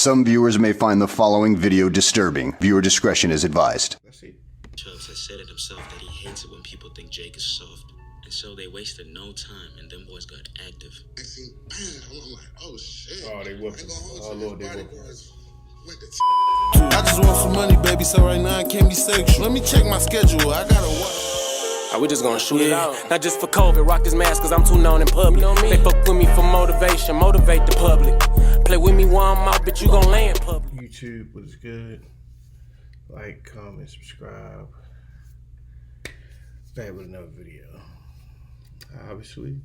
Some viewers may find the following video disturbing. Viewer discretion is advised. Let's see. Chubbs has said it himself that he hates it when people think Jake is soft. And so they wasted no time and them boys got active. I see, I'm like, oh shit. Oh, they whooped him. Oh, Lord, they whooped him. I just want some money, baby, so right now I can't be sexual. Let me check my schedule, I gotta work. We just gonna shoot it out. Not just for COVID, rock this mask cause I'm too known in public. They fuck with me for motivation, motivate the public. Play with me while I'm out, bitch, you gon' lay in public. YouTube was good. Like, comment, subscribe. Back with another video. Obviously,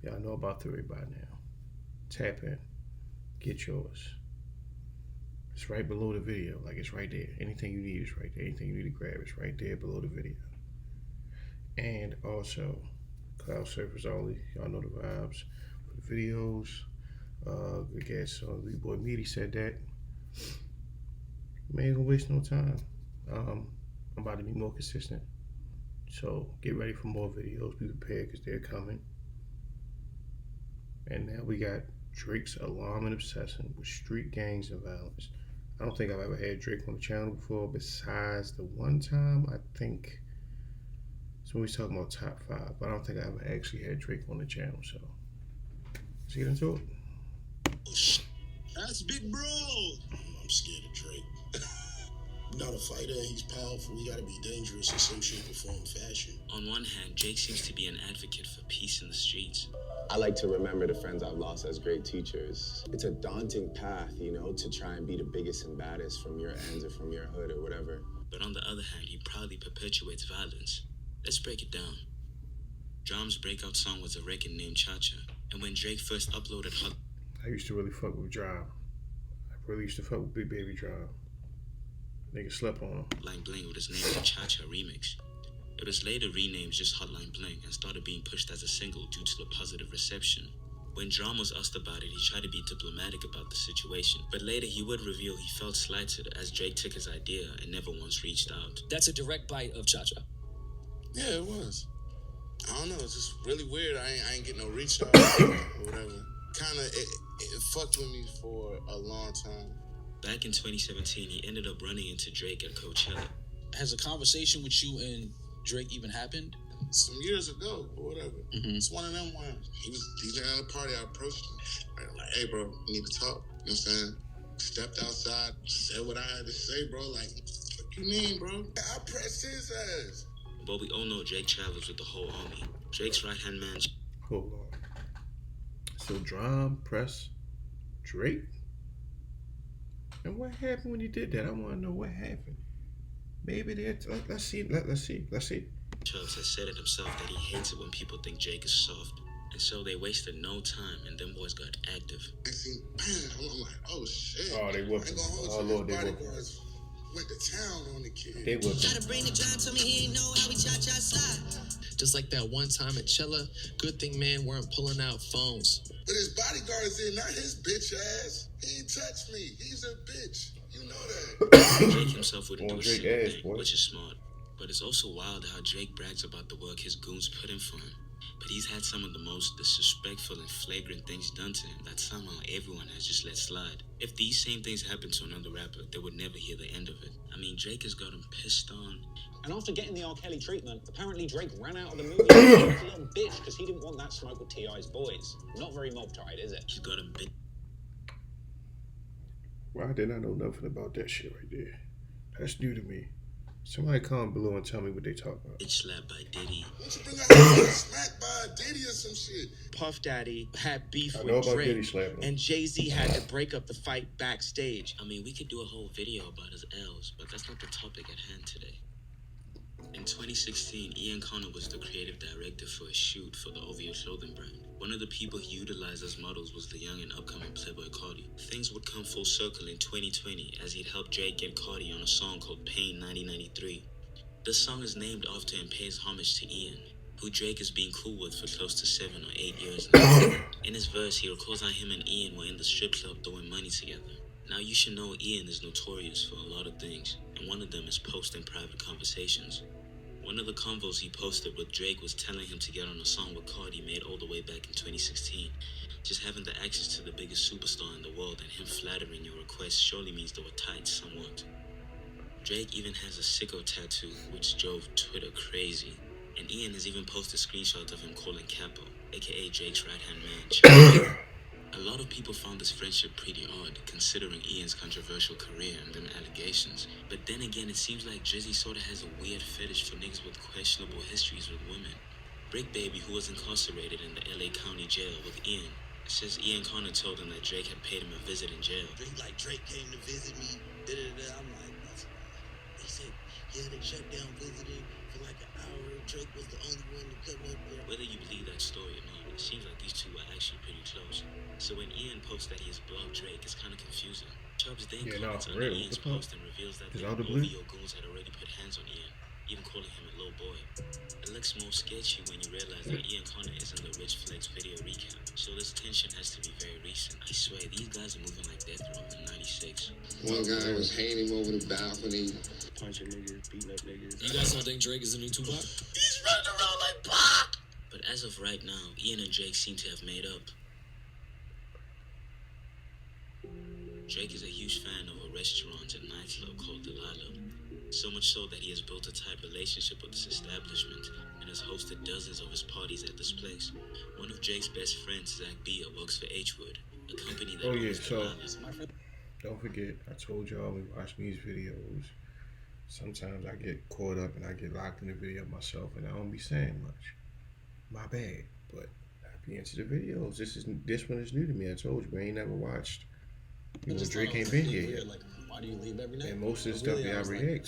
y'all know about Theory by now. Tap in, get yours. It's right below the video, like it's right there. Anything you need is right there. Anything you need to grab is right there below the video. And also, cloud surfers only. Y'all know the vibes for the videos. Good guess. The boy Meaty said that. Man, ain't gonna waste no time. I'm about to be more consistent. So get ready for more videos. Be prepared because they're coming. And now we got Drake's alarm and obsession with street gangs and violence. I don't think I've ever had Drake on the channel before, besides the one time I think. So we're talking about top 5, but I don't think I ever actually had Drake on the channel. So let's get into it. That's big bro. I'm scared of Drake. Not a fighter, he's powerful, he gotta be dangerous in some shape or form, fashion. On one hand, Jake seems to be an advocate for peace in the streets. I like to remember the friends I've lost as great teachers. It's a daunting path, you know, to try and be the biggest and baddest from your ends or from your hood or whatever. But on the other hand, he proudly perpetuates violence. Let's break it down. Drum's breakout song was a record named Cha-Cha. And when Drake first uploaded Hot... I used to really fuck with Drum. I really used to fuck with Big Baby Drum. Nigga slept on him. Hotline Bling with his name the Cha-Cha remix. It was later renamed just Hotline Bling and started being pushed as a single due to the positive reception. When Drum was asked about it, he tried to be diplomatic about the situation, but later he would reveal he felt slighted as Drake took his idea and never once reached out. That's a direct bite of Cha-Cha. Yeah, it was. I don't know, it's just really weird. I ain't getting no reach out or whatever. Kinda, it fucked with me for a long time. Back in 2017, he ended up running into Drake at Coachella. Has a conversation with you and Drake even happened? Some years ago, or whatever. Mm-hmm. It's one of them ones. He was DJing at a party, I approached him. Like, hey, bro, we need to talk. You know what I'm saying? Stepped outside, said what I had to say, bro. Like, what you mean, bro? I pressed his ass. But we all know Drake travels with the whole army. Drake's right-hand man... Hold on. So Drum pressed Drake? And what happened when he did that? I want to know what happened. Maybe let's see. Chubbs has said it himself that he hates it when people think Jake is soft. And so they wasted no time and them boys got active. I see, I'm like, oh shit. Oh, they whooped him. Oh, Lord, they whooped him. Went to town on the kid. They whooped him. Gotta bring the John, told me he ain't know how we cha-cha slide. Just like that one time at Chella, good thing man weren't pulling out phones. But his bodyguard's in, not his bitch ass. He ain't touched me. He's a bitch. You know that. Drake himself wouldn't do a Drake single ass, thing, boy. which is smart. But it's also wild how Drake brags about the work his goons put in for him. But he's had some of the most disrespectful and flagrant things done to him that somehow everyone has just let slide. If these same things happened to another rapper, they would never hear the end of it. I mean, Drake has got him pissed on. And after getting the R. Kelly treatment, apparently Drake ran out of the movie like a little bitch because he didn't want that smoke with T.I.'s boys. Not very mob-tied, is it? He's got him bit. Well, I did not know nothing about that shit right there. That's new to me. Somebody comment below and tell me what they talk about. Bitch slapped by Diddy. Don't you bring out smacked by a Diddy or some shit? Puff Daddy had beef I know with about Drake, Diddy slapping. and Jay-Z had to break up the fight backstage. I mean, we could do a whole video about his L's, but that's not the topic at hand today. In 2016, Ian Connor was the creative director for a shoot for the OVO clothing brand. One of the people he utilized as models was the young and upcoming Playboi Carti. Things would come full circle in 2020 as he'd helped Drake get Carti on a song called Pain 1993. This song is named after and pays homage to Ian, who Drake has been cool with for close to 7 or 8 years now. In his verse, he recalls how him and Ian were in the strip club throwing money together. Now you should know Ian is notorious for a lot of things, and one of them is posting private conversations. One of the convos he posted with Drake was telling him to get on a song with Cardi made all the way back in 2016. Just having the access to the biggest superstar in the world and him flattering your request surely means they were tight somewhat. Drake even has a sicko tattoo, which drove Twitter crazy. And Ian has even posted screenshots of him calling Capo, aka Drake's right-hand man, Chad. A lot of people found this friendship pretty odd, considering Ian's controversial career and them allegations. But then again, it seems like Drizzy sorta has a weird fetish for niggas with questionable histories with women. Brick Baby, who was incarcerated in the LA County jail with Ian, says Ian Connor told him that Drake had paid him a visit in jail. Drake came to visit me. I'm like, they said, yeah, they shut down visiting for like an hour. Drake was the only one to come up there. Whether you believe that story or not, it seems like these two are actually pretty close. So when Ian posts that he has blocked Drake, it's kind of confusing. Chubbs then comments on Ian's post and reveals that the OVO goons had already put hands on Ian, even calling him a little boy. It looks more sketchy when you realize that Ian Connor is in the Rich Flex video recap, so this tension has to be very recent. I swear, these guys are moving like Death Row in 96. One guy was hanging him over the balcony. Punching niggas, beating up niggas. You guys don't think Drake is the new Tupac? He's running around like Pac! But as of right now, Ian and Drake seem to have made up. Drake is a huge fan of a restaurant and nightclub called Delilah. So much so that he has built a tight relationship with this establishment and has hosted dozens of his parties at this place. One of Drake's best friends, Zach Bia, works for H-Wood, a company that owns Delilah. Don't forget, I told y'all we watch these videos. Sometimes I get caught up and I get locked in the video myself and I don't be saying much. My bad, but I be into the videos. This one is new to me. I told you, I ain't never watched. You know, Drake ain't been here yet. Like, why do you leave every night? And most of the stuff that I react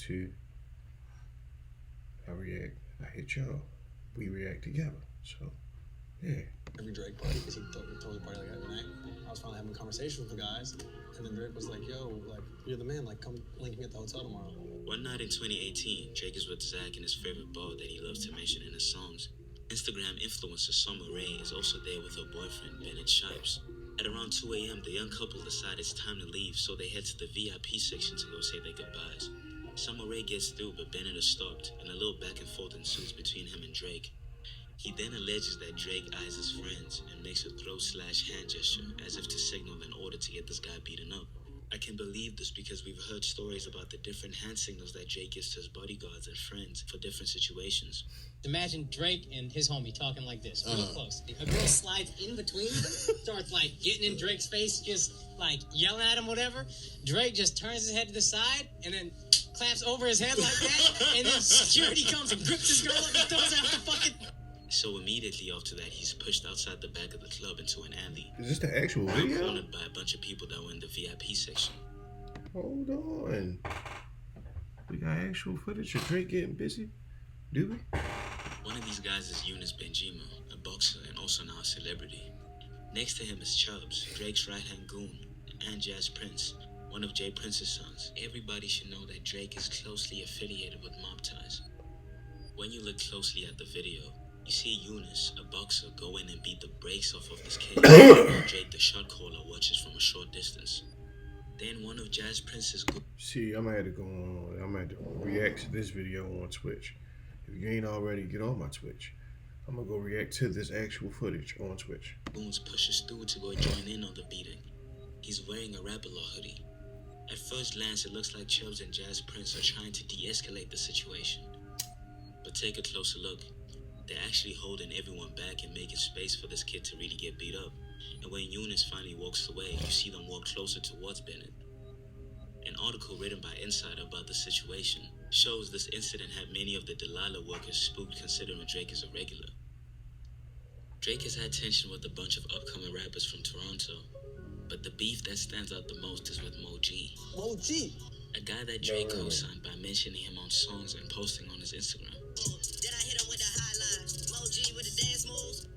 to, I hit y'all. We react together. So, yeah. Every Drake party, because he throws a party like every night. I was finally having a conversation with the guys, and then Drake was like, yo, like, you're the man, like, come link me at the hotel tomorrow. One night in 2018, Drake is with Zach in his favorite bar that he loves to mention in his songs. Instagram influencer Summer Rae is also there with her boyfriend, Bennett Shipes. At around 2 a.m., the young couple decide it's time to leave, so they head to the VIP section to go say their goodbyes. Summer Rae gets through, but Bennett is stopped, and a little back and forth ensues between him and Drake. He then alleges that Drake eyes his friends and makes a throw/hand gesture as if to signal an order to get this guy beaten up. I can believe this because we've heard stories about the different hand signals that Drake gives to his bodyguards and friends for different situations. Imagine Drake and his homie talking like this, real close. A girl slides in between them, starts like getting in Drake's face, just like yelling at him, whatever. Drake just turns his head to the side and then claps over his head like that, and then security comes and grips his girl up and throws her out the fucking... So immediately after that, he's pushed outside the back of the club into an alley. Is this the actual video? Cornered by a bunch of people that were in the VIP section. Hold on. We got actual footage of Drake getting busy? Do we? One of these guys is Eunice Benjima, a boxer and also now a celebrity. Next to him is Chubbs, Drake's right-hand goon, and Jazz Prince, one of Jay Prince's sons. Everybody should know that Drake is closely affiliated with mob ties. When you look closely at the video, you see Eunice, a boxer, go in and beat the brakes off of this kid. Drake, the shot caller, watches from a short distance. Then one of Jazz Prince's... See, I'm gonna have to go on. I'm gonna have to react to this video on Twitch. If you ain't already, get on my Twitch. I'm gonna go react to this actual footage on Twitch. Goons pushes through to go join in on the beating. He's wearing a Rapper Law hoodie. At first glance, it looks like Chubbs and Jazz Prince are trying to de-escalate the situation. But take a closer look. They're actually holding everyone back and making space for this kid to really get beat up. And when Eunice finally walks away, you see them walk closer towards Bennett. An article written by Insider about the situation shows this incident had many of the Delilah workers spooked, considering Drake is a regular. Drake has had tension with a bunch of upcoming rappers from Toronto, but the beef that stands out the most is with Mo G. Mo G? A guy that Drake co-signed by mentioning him on songs and posting on his Instagram. Then I hit him with the highlights. Mo G with the dance moves.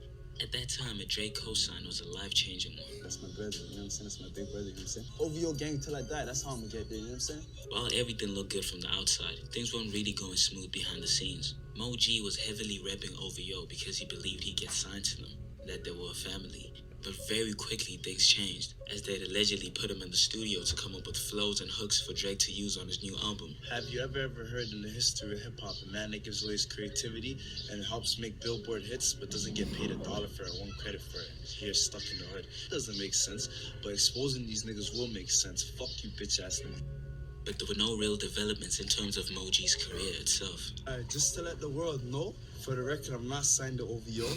At that time, a Drake co-sign was a life-changing one. That's my brother, you know what I'm saying? That's my big brother, you know what I'm saying? OVO gang till I die, that's how I'm gonna get there, you know what I'm saying? While everything looked good from the outside, things weren't really going smooth behind the scenes. Mo G was heavily repping OVO because he believed he'd get signed to them, that they were a family. But very quickly things changed, as they'd allegedly put him in the studio to come up with flows and hooks for Drake to use on his new album. Have you ever heard in the history of hip-hop a man that gives away his creativity and helps make Billboard hits but doesn't get paid $1 for it, one credit for it? Here stuck in the hood. Doesn't make sense, but exposing these niggas will make sense. Fuck you, bitch ass niggas. But there were no real developments in terms of Moji's career itself. Just to let the world know, for the record, I'm not signed to OVO.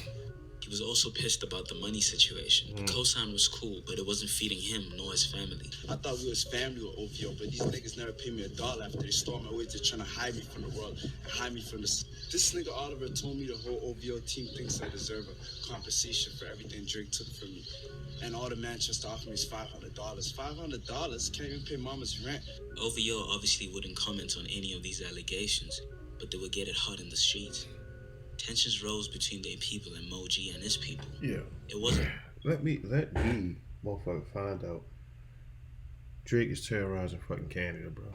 He was also pissed about the money situation. The cosign was cool, but it wasn't feeding him nor his family. I thought we was family with OVO, but these niggas never paid me $1 after they stole my wages. They're trying to hide me from the world and hide me from this. This nigga Oliver told me the whole OVO team thinks I deserve a compensation for everything Drake took from me. And all the Manchester offered me is $500. $500? Can't even pay mama's rent. OVO obviously wouldn't comment on any of these allegations, but they would get it hot in the streets. Tensions rose between their people and Moji and his people. Yeah. It wasn't. Let me motherfucker find out. Drake is terrorizing fucking Canada, bro.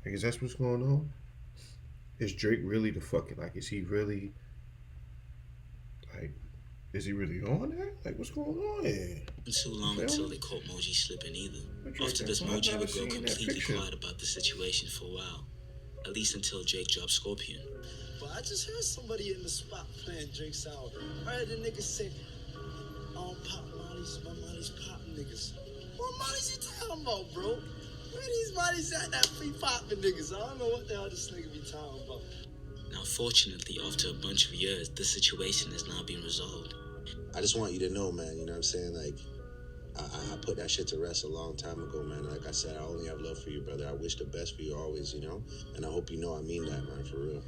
Like, is that what's going on? Is Drake really the fucking, like, is he really, like, is he really on that? Like, what's going on here? Too long until they caught Moji slipping either. After this, Moji would go completely quiet about the situation for a while. At least until Drake dropped Scorpion. But I just heard somebody in the spot playing Drake's album. I heard the niggas say, I don't pop mollies, my mollies pop niggas. What mollies you talking about, bro? Where these mollies at that free popping niggas? I don't know what the hell this nigga be talking about. Now, fortunately, after a bunch of years, the situation has now been resolved. I just want you to know, man, you know what I'm saying? Like, I put that shit to rest a long time ago, man. Like I said, I only have love for you, brother. I wish the best for you always, you know? And I hope you know I mean that, man, for real.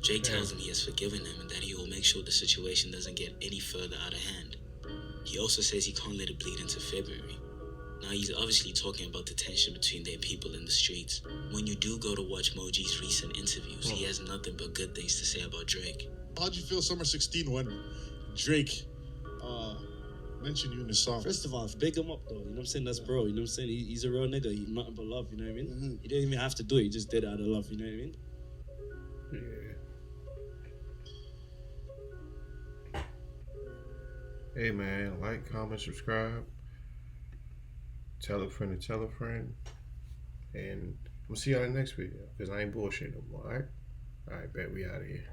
Drake tells him he has forgiven him and that he will make sure the situation doesn't get any further out of hand. He also says he can't let it bleed into February. Now, he's obviously talking about the tension between their people in the streets. When you do go to watch Moji's recent interviews, he has nothing but good things to say about Drake. How'd you feel Summer 16 when Drake mentioned you in the song? First of all, big him up, though. You know what I'm saying? That's bro. You know what I'm saying? He's a real nigga. He's nothing but love, you know what I mean? Mm-hmm. He didn't even have to do it. He just did it out of love, you know what I mean? Yeah. Hey, man, like, comment, subscribe. Tell a friend to tell a friend. And I'm going to see y'all in the next video, because I ain't bullshit no more, alright? Alright, bet we out of here.